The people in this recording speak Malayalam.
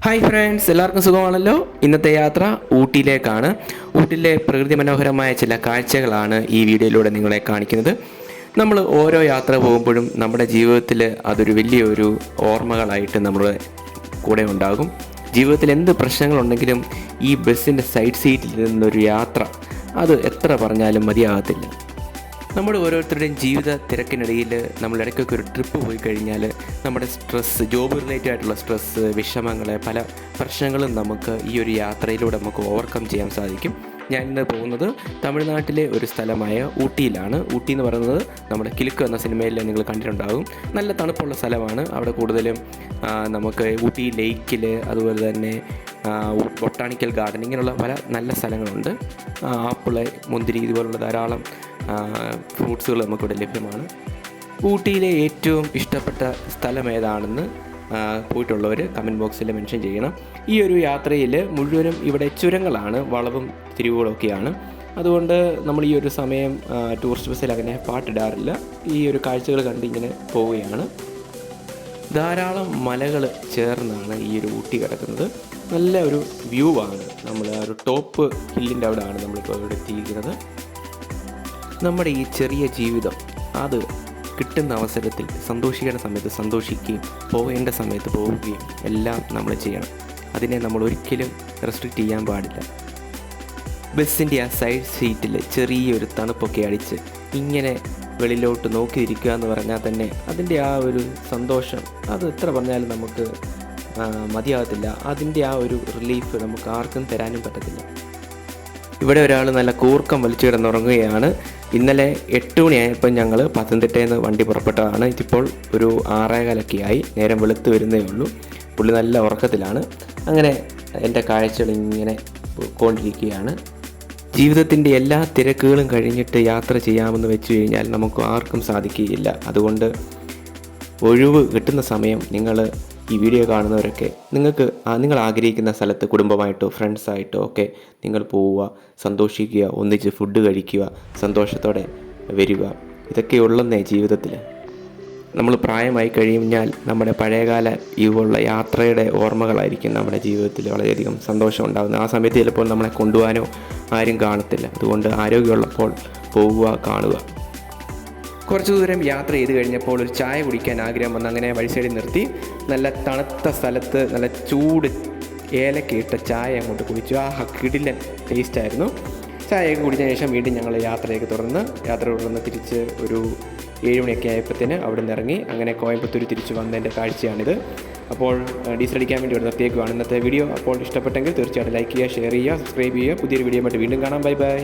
ഹായ് ഫ്രണ്ട്സ്, എല്ലാവർക്കും സുഖമാണല്ലോ. ഇന്നത്തെ യാത്ര ഊട്ടിയിലേക്കാണ്. ഊട്ടിയിലെ പ്രകൃതി മനോഹരമായ ചില കാഴ്ചകളാണ് ഈ വീഡിയോയിലൂടെ നിങ്ങളെ കാണിക്കുന്നത്. നമ്മൾ ഓരോ യാത്ര പോകുമ്പോഴും നമ്മുടെ ജീവിതത്തിൽ അതൊരു വലിയൊരു ഓർമ്മകളായിട്ട് നമ്മുടെ കൂടെ ഉണ്ടാകും. ജീവിതത്തിൽ എന്ത് പ്രശ്നങ്ങളുണ്ടെങ്കിലും ഈ ബസ്സിൻ്റെ സൈഡ് സീറ്റിൽ നിന്നൊരു യാത്ര അത് എത്ര പറഞ്ഞാലും മതിയാകത്തില്ല. നമ്മുടെ ഓരോരുത്തരുടെയും ജീവിത തിരക്കിനിടയിൽ നമ്മൾ ഇടയ്ക്കൊക്കെ ഒരു ട്രിപ്പ് പോയി കഴിഞ്ഞാൽ നമ്മുടെ സ്ട്രെസ്സ്, ജോബ് റിലേറ്റഡ് ആയിട്ടുള്ള സ്ട്രെസ്സ്, വിഷമങ്ങൾ, പല പ്രശ്നങ്ങളും നമുക്ക് ഈ ഒരു യാത്രയിലൂടെ നമുക്ക് ഓവർകം ചെയ്യാൻ സാധിക്കും. ഞാൻ ഇന്ന് പോകുന്നത് തമിഴ്നാട്ടിലെ ഒരു സ്ഥലമായ ഊട്ടിയിലാണ്. ഊട്ടി എന്ന് പറയുന്നത് നമ്മുടെ കിലുക്ക് എന്ന സിനിമയിൽ നിങ്ങൾ കണ്ടിട്ടുണ്ടാകും. നല്ല തണുപ്പുള്ള സ്ഥലമാണ്. അവിടെ കൂടുതലും നമുക്ക് ഊട്ടി ലേക്കിൽ, അതുപോലെ തന്നെ ബൊട്ടാണിക്കൽ ഗാർഡൻ, ഇങ്ങനെയുള്ള പല നല്ല സ്ഥലങ്ങളുണ്ട്. ആപ്പിള്, മുന്തിരി, ഇതുപോലുള്ള ധാരാളം ഫ്രൂട്ട്സുകൾ നമുക്കിവിടെ ലഭ്യമാണ്. ഊട്ടിയിലെ ഏറ്റവും ഇഷ്ടപ്പെട്ട സ്ഥലം ഏതാണെന്ന് പോയിട്ടുള്ളവർ കമൻറ്റ് ബോക്സിൽ മെൻഷൻ ചെയ്യണം. ഈ ഒരു യാത്രയിൽ മുഴുവനും ഇവിടെ ചുരങ്ങളാണ്, വളവും തിരിവുകളൊക്കെയാണ്. അതുകൊണ്ട് നമ്മൾ ഈ ഒരു സമയം ടൂറിസ്റ്റ് ബസ്സിൽ അങ്ങനെ പാട്ടിടാറില്ല. ഈ ഒരു കാഴ്ചകൾ കണ്ട് ഇങ്ങനെ പോവുകയാണ്. ധാരാളം മലകൾ ചേർന്നാണ് ഈ ഒരു ഊട്ടി കിടക്കുന്നത്. നല്ല ഒരു വ്യൂ ആണ്. നമ്മൾ ഒരു ടോപ്പ് ഹില്ലിൻ്റെ അവിടെയാണ് നമ്മളിപ്പോൾ ഇവിടെ എത്തിയിരിക്കുന്നത്. നമ്മുടെ ഈ ചെറിയ ജീവിതം അത് കിട്ടുന്ന അവസരത്തിൽ സന്തോഷിക്കേണ്ട സമയത്ത് സന്തോഷിക്കുകയും പോകേണ്ട സമയത്ത് പോവുകയും എല്ലാം നമ്മൾ ചെയ്യണം. അതിനെ നമ്മൾ ഒരിക്കലും റെസ്ട്രിക്റ്റ് ചെയ്യാൻ പാടില്ല. ബസ്സിൻ്റെ ആ സൈഡ് സീറ്റിൽ ചെറിയൊരു തണുപ്പൊക്കെ അടിച്ച് ഇങ്ങനെ വെളിയിലോട്ട് നോക്കിയിരിക്കുക എന്ന് പറഞ്ഞാൽ തന്നെ അതിൻ്റെ ആ ഒരു സന്തോഷം അത് എത്ര പറഞ്ഞാലും നമുക്ക് മതിയാകത്തില്ല. അതിൻ്റെ ആ ഒരു റിലീഫ് നമുക്ക് ആർക്കും തരാനും പറ്റത്തില്ല. ഇവിടെ ഒരാൾ നല്ല കൂർക്കം വലിച്ചു കിടന്നുറങ്ങുകയാണ്. ഇന്നലെ 8 മണിയായപ്പോൾ ഞങ്ങൾ പത്തനംതിട്ടയിൽ നിന്ന് വണ്ടി പുറപ്പെട്ടതാണ്. ഇതിപ്പോൾ ഒരു 6:15 നേരം വെളുത്ത് വരുന്നേ ഉള്ളൂ. പുള്ളി നല്ല ഉറക്കത്തിലാണ്. അങ്ങനെ എൻ്റെ കാഴ്ചകൾ ഇങ്ങനെ പോയിക്കൊണ്ടിരിക്കുകയാണ്. ജീവിതത്തിൻ്റെ എല്ലാ തിരക്കുകളും കഴിഞ്ഞിട്ട് യാത്ര ചെയ്യാമെന്ന് വെച്ച് കഴിഞ്ഞാൽ നമുക്ക് ആർക്കും സാധിക്കുകയില്ല. അതുകൊണ്ട് ഒഴിവ് കിട്ടുന്ന സമയം നിങ്ങൾ ഈ വീഡിയോ കാണുന്നവരൊക്കെ നിങ്ങൾ ആഗ്രഹിക്കുന്ന സ്ഥലത്ത് കുടുംബമായിട്ടോ ഫ്രണ്ട്സായിട്ടോ ഒക്കെ നിങ്ങൾ പോവുക, സന്തോഷിക്കുക, ഒന്നിച്ച് ഫുഡ് കഴിക്കുക, സന്തോഷത്തോടെ വരിക. ഇതൊക്കെയുള്ളന്നേ ജീവിതത്തിൽ. നമ്മൾ പ്രായമായി കഴിഞ്ഞാൽ നമ്മുടെ പഴയകാല ഇതുപോലുള്ള യാത്രയുടെ ഓർമ്മകളായിരിക്കും നമ്മുടെ ജീവിതത്തിൽ വളരെയധികം സന്തോഷം ഉണ്ടാകുന്നത്. ആ സമയത്ത് ചിലപ്പോൾ നമ്മളെ കൊണ്ടുപോകാനോ ആരും കാണത്തില്ല. അതുകൊണ്ട് ആരോഗ്യമുള്ളപ്പോൾ പോവുക, കാണുക. കുറച്ച് ദൂരം യാത്ര ചെയ്ത് കഴിഞ്ഞപ്പോൾ ഒരു ചായ കുടിക്കാൻ ആഗ്രഹം വന്ന് അങ്ങനെ വഴി സൈഡിൽ നിർത്തി. നല്ല തണുത്ത സ്ഥലത്ത് നല്ല ചൂട് ഏലക്കയിട്ട ചായ അങ്ങോട്ട് കുടിച്ചു. കിടിലൻ ടേസ്റ്റായിരുന്നു. ചായയൊക്കെ കുടിച്ചതിന് ശേഷം വീണ്ടും ഞങ്ങൾ യാത്ര തുടർന്ന് തിരിച്ച് ഒരു 7 മണിയൊക്കെ ആയപ്പോഴത്തേന് അവിടെ നിന്ന് ഇറങ്ങി. അങ്ങനെ കോയമ്പത്തൂർ തിരിച്ച് വന്നതിൻ്റെ കാഴ്ചയാണിത്. അപ്പോൾ ഡീസൽ അടിക്കാൻ വേണ്ടി ഇവിടെ നിർത്തിയേക്കുവാണ് ഇന്നത്തെ വീഡിയോ. അപ്പോൾ ഇഷ്ടപ്പെട്ടെങ്കിൽ തീർച്ചയായിട്ടും ലൈക്ക് ചെയ്യുക, ഷെയർ ചെയ്യുക, സബ്സ്ക്രൈബ് ചെയ്യുക. പുതിയൊരു വീഡിയോ ആയിട്ട് വീണ്ടും കാണാം. Bye bye.